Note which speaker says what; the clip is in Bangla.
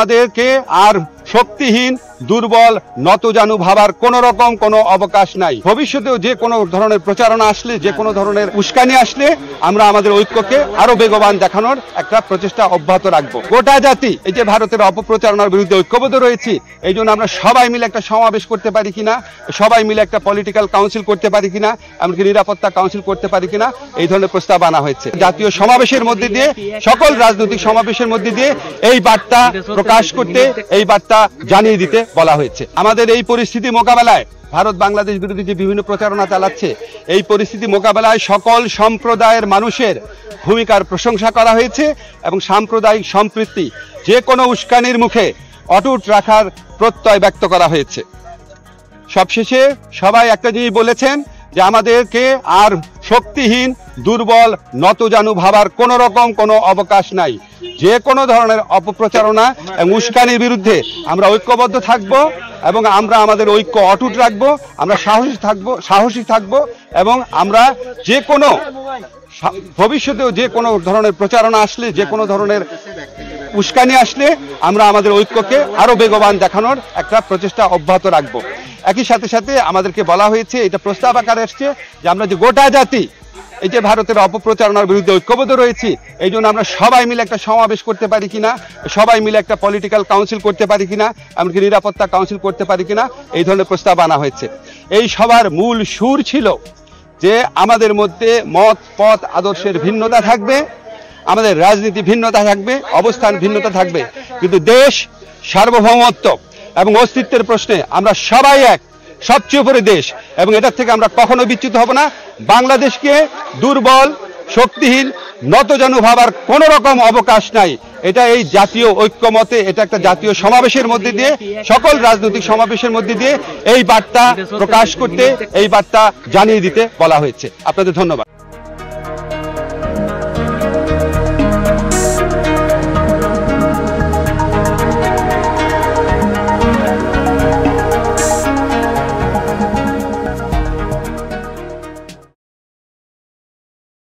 Speaker 1: আমাদেরকে আর শক্তিহীন দুর্বল নতজানু ভাবার কোন রকম কোনো অবকাশ নাই। ভবিষ্যতেও যে কোনো ধরনের প্রচারণা আসলে, যে কোনো ধরনের উস্কানি আসলে আমরা আমাদের ঐক্যকে আরো বেগবান দেখানোর একটা প্রচেষ্টা অব্যাহত রাখবো। গোটা জাতি এই যে ভারতের অপপ্রচারণার বিরুদ্ধে ঐক্যবদ্ধ রয়েছি, এই জন্য আমরা সবাই মিলে একটা সমাবেশ করতে পারি কিনা, সবাই মিলে একটা পলিটিক্যাল কাউন্সিল করতে পারি কিনা, এমনকি নিরাপত্তা কাউন্সিল করতে পারি কিনা, এই ধরনের প্রস্তাব আনা হয়েছে। জাতীয় সমাবেশের মধ্যে দিয়ে, সকল রাজনৈতিক সমাবেশের মধ্যে দিয়ে এই বার্তা প্রকাশ করতে, এই বার্তা জানিয়ে দিতে বলা হয়েছে। আমাদের এই পরিস্থিতি মোকাবেলায় ভারত বাংলাদেশ বিরোধী যে বিভিন্ন প্রচারণা চালাচ্ছে, এই পরিস্থিতি মোকাবেলায় সকল সম্প্রদায়ের মানুষের ভূমিকার প্রশংসা করা হয়েছে এবং সাম্প্রদায়িক সম্প্রীতি যে কোনো উস্কানির মুখে অটুট রাখার প্রত্যয় ব্যক্ত করা হয়েছে। সবশেষে সবাই একটা জিনিস বলেছেন যে আমাদেরকে আর শক্তিহীন দুর্বল নতজানু ভাবার কোন রকম কোনো অবকাশ নাই। যে কোনো ধরনের অপপ্রচারণা এবং উস্কানির বিরুদ্ধে আমরা ঐক্যবদ্ধ থাকব এবং আমরা আমাদের ঐক্য অটুট রাখবো। আমরা সাহসী থাকবো এবং আমরা যে কোনো ভবিষ্যতেও যে কোনো ধরনের প্রচারণা আসলে, যে কোনো ধরনের উস্কানি আসলে আমরা আমাদের ঐক্যকে আরো বেগবান দেখানোর একটা প্রচেষ্টা অব্যাহত রাখবো। একই সাথে সাথে আমাদেরকে বলা হয়েছে, এটা প্রস্তাব আকারে আসছে যে আমরা যে গোটা জাতি এই যে ভারতের অপপ্রচারণার বিরুদ্ধে ঐক্যবদ্ধ রয়েছি, এই জন্য আমরা সবাই মিলে একটা সমাবেশ করতে পারি কিনা, সবাই মিলে একটা পলিটিক্যাল কাউন্সিল করতে পারি কিনা, এমনকি নিরাপত্তা কাউন্সিল করতে পারি কিনা, এই ধরনের প্রস্তাব আনা হয়েছে। এই সভার মূল সুর ছিল যে আমাদের মধ্যে মত পথ আদর্শের ভিন্নতা থাকবে, আমাদের রাজনীতি ভিন্নতা থাকবে, অবস্থান ভিন্নতা থাকবে, কিন্তু দেশ সার্বভৌমত্ব এবং অস্তিত্বের প্রশ্নে আমরা সবাই এক, সবচেয়ে উপরে দেশ, এবং এটার থেকে আমরা কখনো বিচ্যুত হব না। বাংলাদেশকে দুর্বল শক্তিহীন নতজানু ভাবার কোন রকম অবকাশ নাই। এটা এই জাতীয় ঐক্যমতে, এটা একটা জাতীয় সমাবেশের মধ্যে দিয়ে, সকল রাজনৈতিক সমাবেশের মধ্যে দিয়ে এই বার্তা প্রকাশ করতে, এই বার্তা জানিয়ে দিতে বলা হয়েছে। আপনাদের ধন্যবাদ।